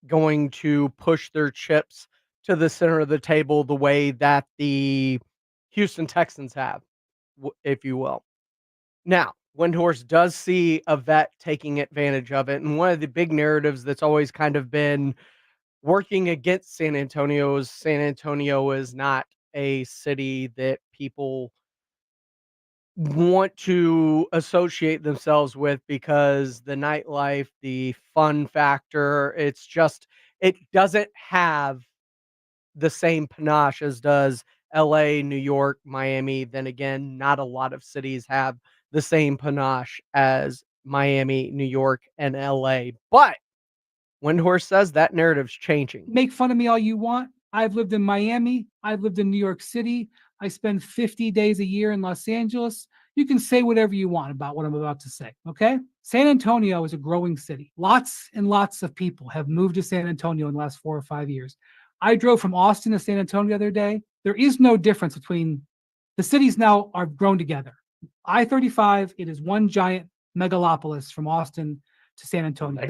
going to push their chips to the center of the table the way that the Houston Texans have, if you will. Now, Windhorst does see a vet taking advantage of it, and one of the big narratives that's always kind of been working against San Antonio is not a city that people want to associate themselves with because the nightlife, the fun factor, it doesn't have the same panache as does LA, New York, Miami. Then again, not a lot of cities have the same panache as Miami, New York, and LA. But Windhorst says that narrative's changing. Make fun of me all you want. I've lived in Miami. I've lived in New York City. I spend 50 days a year in Los Angeles. You can say whatever you want about what I'm about to say, okay? San Antonio is a growing city. Lots and lots of people have moved to San Antonio in the last 4 or 5 years. I drove from Austin to San Antonio the other day. There is no difference between the cities now are grown together. I-35, it is one giant megalopolis from Austin to San Antonio.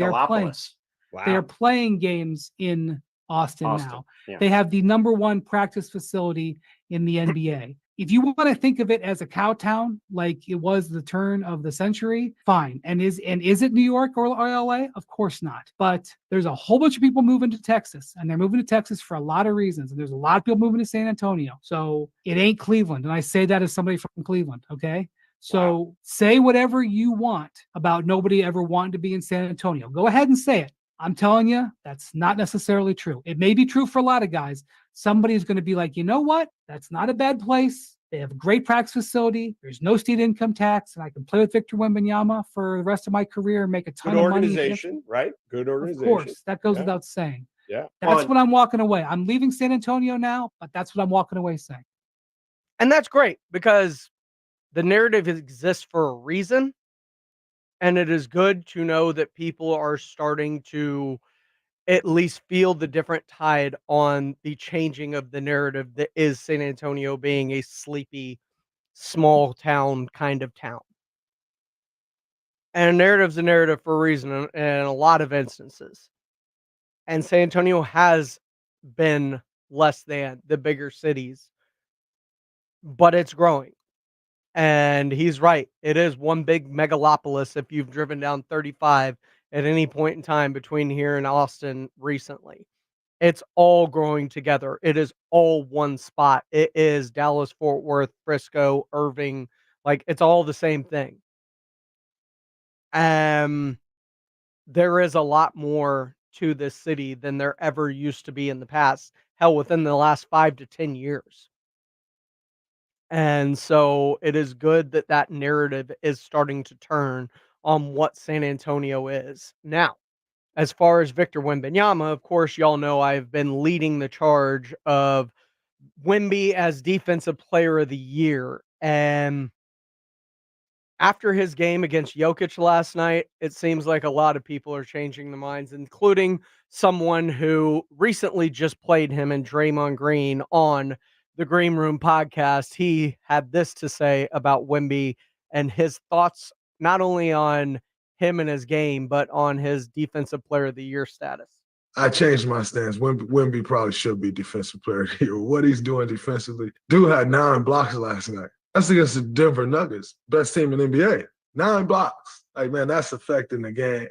They're playing games in Austin now. Yeah. They have the number 1 practice facility in the NBA. If you want to think of it as a cow town, like it was the turn of the century, fine. And is it New York or LA? Of course not. But there's a whole bunch of people moving to Texas, and they're moving to Texas for a lot of reasons. And there's a lot of people moving to San Antonio. So it ain't Cleveland. And I say that as somebody from Cleveland, okay? So say whatever you want about nobody ever wanting to be in San Antonio. Go ahead and say it. I'm telling you, that's not necessarily true. It may be true for a lot of guys. Somebody's going to be like, you know what? That's not a bad place. They have a great practice facility. There's no state income tax, and I can play with Victor Wembanyama for the rest of my career and make a ton Good of money. organization, right? Good organization. Of course, that goes without saying. Yeah. That's what I'm walking away. I'm leaving San Antonio now, but that's what I'm walking away saying. And that's great because the narrative exists for a reason. And it is good to know that people are starting to at least feel the different tide on the changing of the narrative that is San Antonio being a sleepy, small town kind of town. And a narrative's a narrative for a reason in a lot of instances. And San Antonio has been less than the bigger cities, but it's growing. And he's right. It is one big megalopolis if you've driven down 35 at any point in time between here and Austin recently. It's all growing together. It is all one spot. It is Dallas, Fort Worth, Frisco, Irving. Like, it's all the same thing. There is a lot more to this city than there ever used to be in the past. Hell, within the last 5 to 10 years. And so it is good that that narrative is starting to turn on what San Antonio is. Now, as far as Victor Wembanyama, of course, y'all know I've been leading the charge of Wemby as Defensive Player of the Year. And after his game against Jokic last night, it seems like a lot of people are changing their minds, including someone who recently just played him and Draymond Green on the Green Room podcast. He had this to say about Wemby and his thoughts, not only on him and his game, but on his Defensive Player of the Year status. I changed my stance. Wemby probably should be defensive player of the year. What he's doing defensively. Dude had 9 blocks last night. That's against the Denver Nuggets, best team in the NBA. 9 blocks. Like, man, that's affecting the game.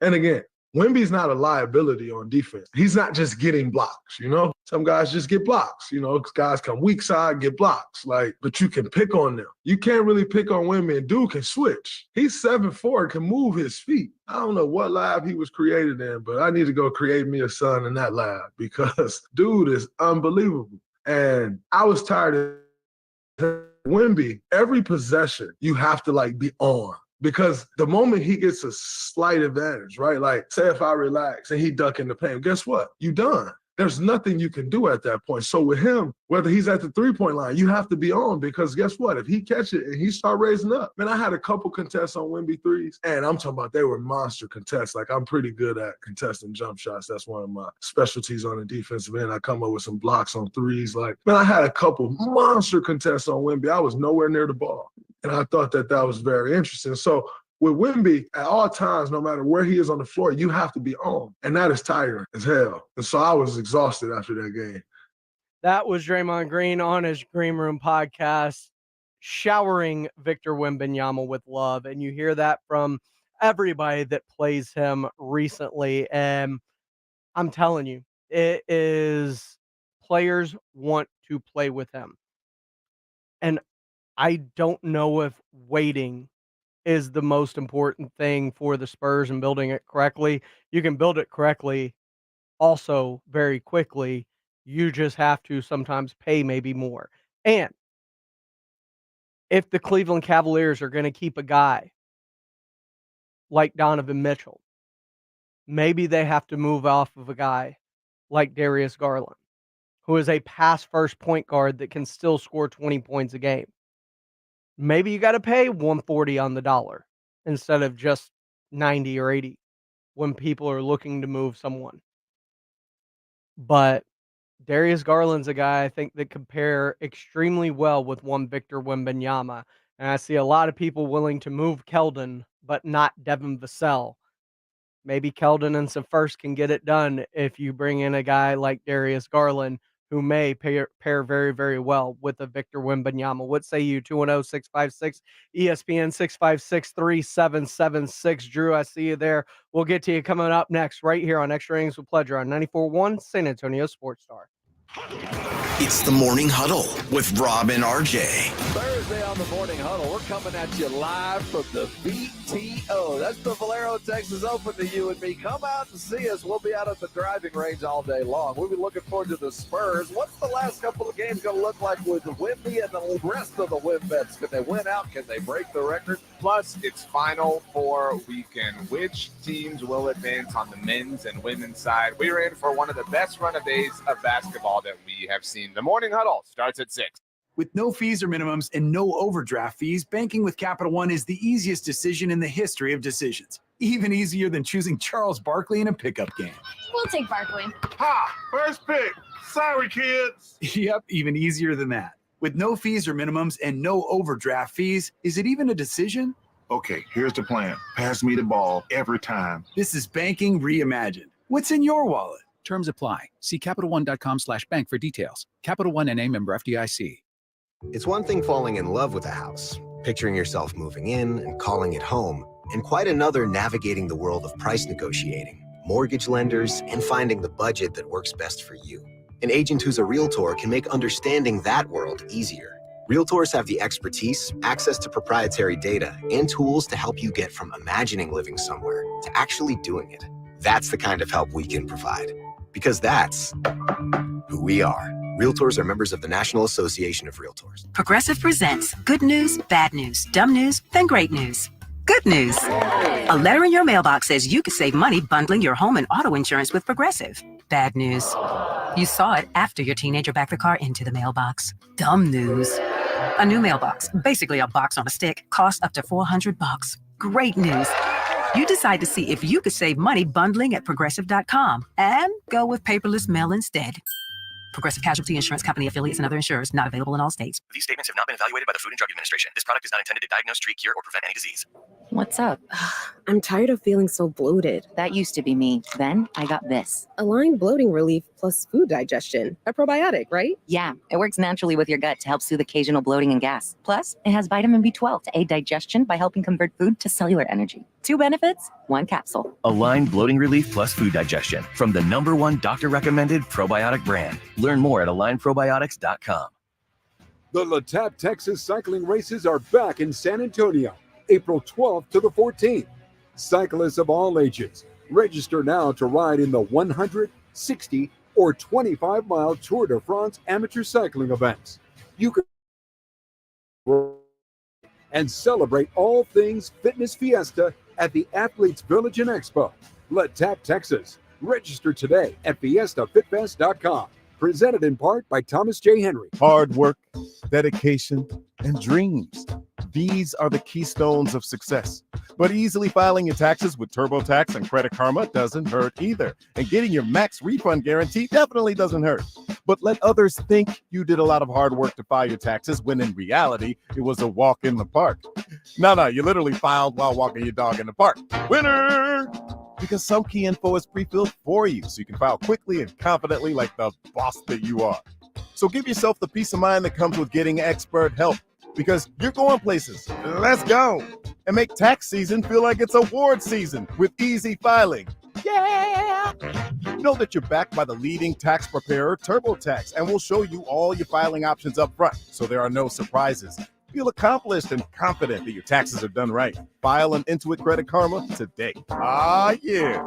And again, Wemby's not a liability on defense. He's not just getting blocks, you know? Some guys just get blocks, you know? Guys come weak side, get blocks. Like, but you can pick on them. You can't really pick on Wemby, and dude can switch. He's 7'4", can move his feet. I don't know what lab he was created in, but I need to go create me a son in that lab because dude is unbelievable. And I was tired of Wemby. Every possession, you have to, like, be on. Because the moment he gets a slight advantage, right? Like, say if I relax and he duck in the paint, guess what? You done. There's nothing you can do at that point. So with him, whether he's at the three-point line, you have to be on because guess what? If he catch it and he start raising up, man, I had a couple contests on Wemby threes, and I'm talking about they were monster contests. Like, I'm pretty good at contesting jump shots. That's one of my specialties on the defensive end. I come up with some blocks on threes. Like, man, I had a couple monster contests on Wemby. I was nowhere near the ball. And I thought that was very interesting. So with Wemby, at all times, no matter where he is on the floor, you have to be on. And that is tiring as hell. And so I was exhausted after that game. That was Draymond Green on his Green Room podcast, showering Victor Wembanyama with love. And you hear that from everybody that plays him recently. And I'm telling you, it is players want to play with him. And I don't know if waiting is the most important thing for the Spurs and building it correctly. You can build it correctly also very quickly. You just have to sometimes pay maybe more. And if the Cleveland Cavaliers are going to keep a guy like Donovan Mitchell, maybe they have to move off of a guy like Darius Garland, who is a pass-first point guard that can still score 20 points a game. Maybe you got to pay $140 on the dollar instead of just 90 or 80 when people are looking to move someone. But Darius Garland's a guy I think that could pair extremely well with one Victor Wembanyama. And I see a lot of people willing to move Keldon, but not Devin Vassell. Maybe Keldon and Sefers can get it done if you bring in a guy like Darius Garland, who may pair very, very well with a Victor Wembanyama. What say you? 210-656 ESPN 656-3776. Drew, I see you there. We'll get to you coming up next right here on Extra Innings with Pleasure on 94.1 San Antonio Sports Star. It's the Morning Huddle with Rob and RJ. Thursday on the Morning Huddle, we're coming at you live from the VTO. That's the Valero Texas Open to you and me. Come out and see us. We'll be out at the driving range all day long. We'll be looking forward to the Spurs. What's the last couple of games going to look like with Wemby and the rest of the Wimbets? Can they win out? Can they break the record? Plus, it's Final Four weekend. Which teams will advance on the men's and women's side? We're in for one of the best run of days of basketball that we have seen. The Morning Huddle starts at 6. With no fees or minimums and no overdraft fees, banking with Capital One is the easiest decision in the history of decisions. Even easier than choosing Charles Barkley in a pickup game. We'll take Barkley. Ha! First pick. Sorry, kids. Yep, even easier than that. With no fees or minimums and no overdraft fees, is it even a decision? Okay, here's the plan. Pass me the ball every time. This is banking reimagined. What's in your wallet? Terms apply. See CapitalOne.com/bank for details. Capital One NA member FDIC. It's one thing falling in love with a house, picturing yourself moving in and calling it home, and quite another navigating the world of price negotiating, mortgage lenders, and finding the budget that works best for you. An agent who's a Realtor can make understanding that world easier. Realtors have the expertise, access to proprietary data, and tools to help you get from imagining living somewhere to actually doing it. That's the kind of help we can provide. Because that's who we are. Realtors are members of the National Association of Realtors. Progressive presents Good News, Bad News, Dumb News, then Great News. Good news. A letter in your mailbox says you could save money bundling your home and auto insurance with Progressive. Bad news. You saw it after your teenager backed the car into the mailbox. Dumb news. A new mailbox, basically a box on a stick, costs up to $400. Great news. You decide to see if you could save money bundling at Progressive.com and go with paperless mail instead. Progressive Casualty Insurance Company affiliates and other insurers, not available in all states. These statements have not been evaluated by the Food and Drug Administration. This product is not intended to diagnose, treat, cure, or prevent any disease. What's up? I'm tired of feeling so bloated. That used to be me. Then I got this. Align Bloating Relief plus food digestion. A probiotic, right? Yeah, it works naturally with your gut to help soothe occasional bloating and gas. Plus, it has vitamin B12 to aid digestion by helping convert food to cellular energy. 2 benefits, 1 capsule. Align Bloating Relief plus food digestion from the #1 doctor-recommended probiotic brand. Learn more at alignprobiotics.com. The La Tap Texas cycling races are back in San Antonio, April 12th to the 14th. Cyclists of all ages, register now to ride in the 100, 60, or 25-mile Tour de France amateur cycling events. You can and celebrate all things Fitness Fiesta at the Athletes Village and Expo. La Tap Texas. Register today at fiestafitfest.com. Presented in part by Thomas J. Henry. Hard work, dedication, and dreams. These are the keystones of success. But easily filing your taxes with TurboTax and Credit Karma doesn't hurt either. And getting your max refund guarantee definitely doesn't hurt. But let others think you did a lot of hard work to file your taxes when in reality, it was a walk in the park. No, you literally filed while walking your dog in the park. Winner! Because some key info is pre-filled for you so you can file quickly and confidently like the boss that you are. So give yourself the peace of mind that comes with getting expert help because you're going places. Let's go! And make tax season feel like it's award season with easy filing. Yeah! Know that you're backed by the leading tax preparer, TurboTax, and we'll show you all your filing options up front so there are no surprises. Feel accomplished and confident that your taxes are done right. File an Intuit Credit Karma today. Yeah.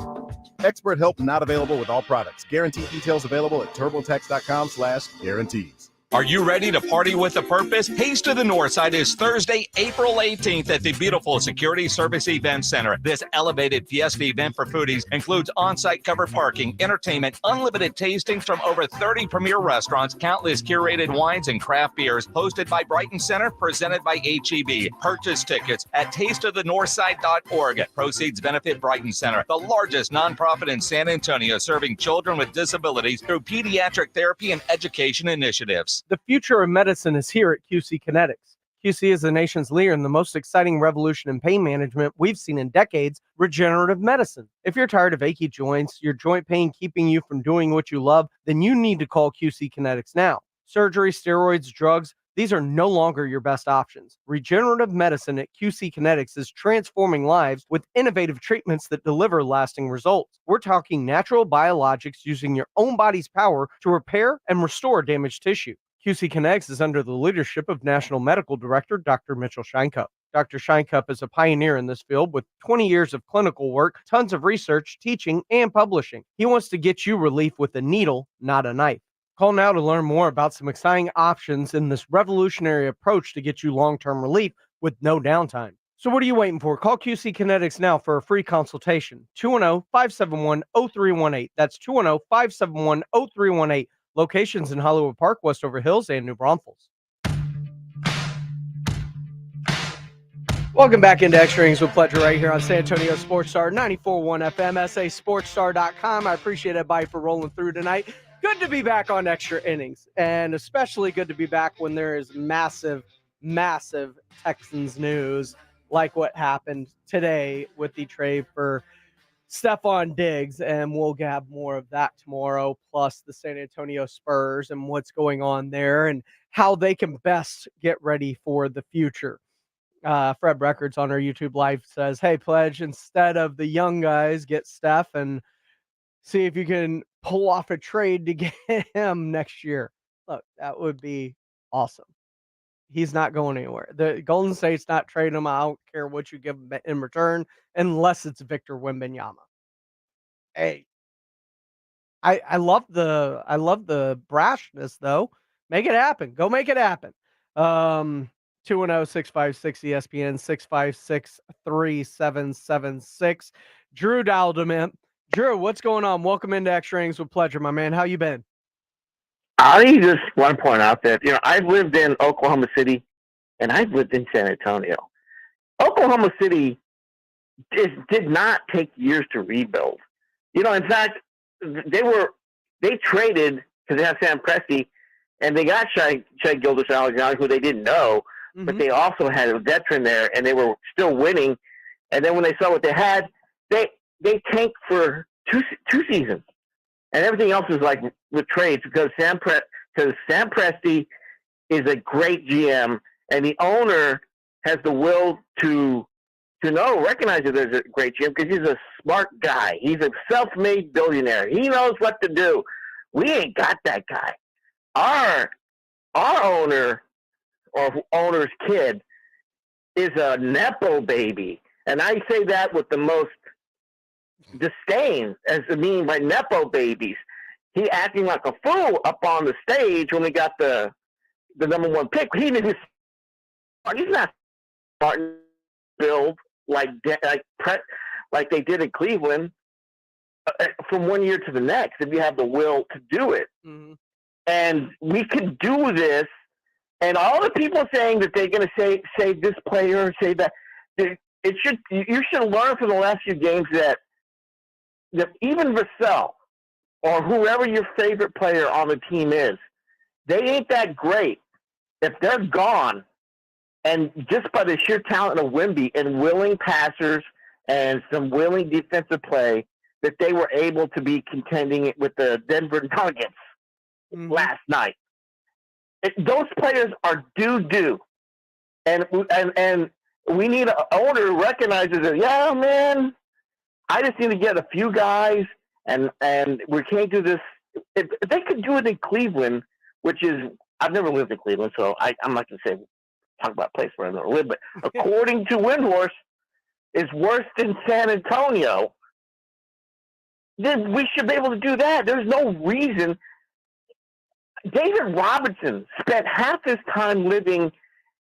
Expert help not available with all products. Guarantee details available at turbotax.com/guarantees. Are you ready to party with a purpose? Haste to the Northside is Thursday, April 18th at the beautiful Security Service Event Center. This elevated fiesta event for foodies includes on-site covered parking, entertainment, unlimited tastings from over 30 premier restaurants, countless curated wines and craft beers, hosted by Brighton Center, presented by HEB. Purchase tickets at tasteofthenorthside.org. Proceeds benefit Brighton Center, the largest nonprofit in San Antonio, serving children with disabilities through pediatric therapy and education initiatives. The future of medicine is here at QC Kinetics. QC is the nation's leader in the most exciting revolution in pain management we've seen in decades, regenerative medicine. If you're tired of achy joints, your joint pain keeping you from doing what you love, then you need to call QC Kinetics now. Surgery, steroids, drugs, these are no longer your best options. Regenerative medicine at QC Kinetics is transforming lives with innovative treatments that deliver lasting results. We're talking natural biologics using your own body's power to repair and restore damaged tissue. QC Kinetics is under the leadership of National Medical Director Dr. Mitchell Scheinkup. Dr. Scheinkup is a pioneer in this field with 20 years of clinical work, tons of research, teaching, and publishing. He wants to get you relief with a needle, not a knife. Call now to learn more about some exciting options in this revolutionary approach to get you long-term relief with no downtime. So what are you waiting for? Call QC Kinetics now for a free consultation. 210-571-0318. That's 210-571-0318. Locations in Hollywood Park, Westover Hills, and New Braunfels. Welcome back into Extra Innings with Pledger right here on San Antonio Sports Star 94.1 FM, sasportstar.com. I appreciate everybody for rolling through tonight. Good to be back on Extra Innings, and especially good to be back when there is massive, massive Texans news like what happened today with the trade for Stephon Diggs, and we'll have more of that tomorrow, plus the San Antonio Spurs and what's going on there and how they can best get ready for the future. Fred Records on our YouTube Live says, hey, Pledge, instead of the young guys, get Steph and see if you can pull off a trade to get him next year. Look, that would be awesome. He's not going anywhere. The Golden State's not trading him. I don't care what you give him in return, unless it's Victor Wembanyama. Hey, I love the brashness though. Make it happen. Go make it happen. 210-656-ESPN 656-3776. Drew dialed him in. Drew, what's going on? Welcome into Extra Innings with Pledger, my man. How you been? I just want to point out that, I've lived in Oklahoma City and I've lived in San Antonio. Oklahoma City did not take years to rebuild. In fact, they traded because they have Sam Presti, and they got Shai Gilgeous-Alexander, who they didn't know, but they also had a veteran there, and they were still winning. And then when they saw what they had, they tanked for two seasons, and everything else is like with trades because Sam Presti is a great GM, and the owner has the will to recognize that there's a great GM because he's a smart guy. He's a self-made billionaire. He knows what to do. We ain't got that guy. Our owner or owner's kid is a Nepo baby. And I say that with the most disdain as I mean by Nepo babies. He acting like a fool up on the stage when we got the number one pick. He's not starting build like they did in Cleveland from one year to the next if you have the will to do it. Mm-hmm. And we can do this. And all the people saying that they're going to say this player, say that, you should learn from the last few games that even Vassell or whoever your favorite player on the team is, they ain't that great. If they're gone, and just by the sheer talent of Wemby and willing passers and some willing defensive play, that they were able to be contending with the Denver Nuggets last night. Those players are due. And we need an owner who recognizes that, yeah, man, I just need to get a few guys, and we can't do this. If they could do it in Cleveland, which is, I've never lived in Cleveland, so I'm not going to talk about a place where I've never lived, but according to Windhorse, is worse than San Antonio. Then we should be able to do that. There's no reason. David Robinson spent half his time living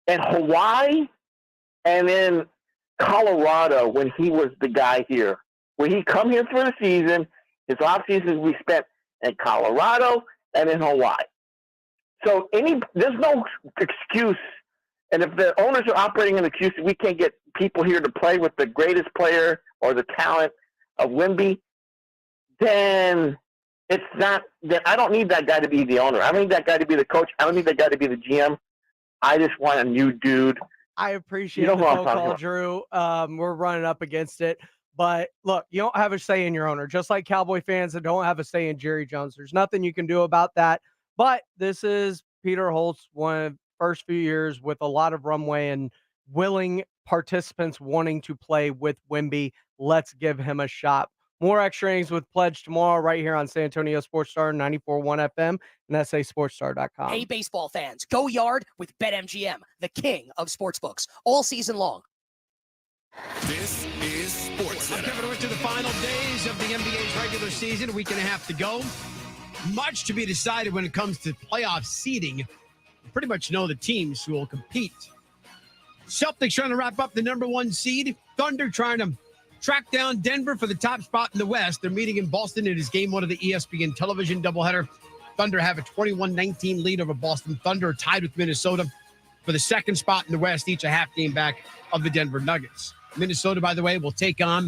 in Hawaii and in Colorado when he was the guy here. When he come here for the season, his off season we spent in Colorado and in Hawaii. So there's no excuse. And if the owners are operating an excuse that we can't get people here to play with the greatest player or the talent of Wemby, then it's not. Then I don't need that guy to be the owner. I don't need that guy to be the coach. I don't need that guy to be the GM. I just want a new dude. I appreciate the phone call, Drew. We're running up against it. But look, you don't have a say in your owner, just like Cowboy fans that don't have a say in Jerry Jones. There's nothing you can do about that. But this is Peter Holtz, one of the first few years with a lot of runway and willing participants wanting to play with Wemby. Let's give him a shot. More extra innings with Pledge tomorrow right here on San Antonio Sports Star 94.1 FM and SASportsStar.com. Hey, baseball fans, go yard with BetMGM, the king of sportsbooks, all season long. This is Sports Center. Kevin, we're to the final days of the NBA's regular season, a week and a half to go. Much to be decided when it comes to playoff seeding. You pretty much know the teams who will compete. Celtics trying to wrap up the number one seed. Thunder trying to track down Denver for the top spot in the West. They're meeting in Boston. It is game one of the ESPN television doubleheader. Thunder have a 21-19 lead over Boston. Thunder tied with Minnesota for the second spot in the West, each a half game back of the Denver Nuggets. Minnesota, by the way, will take on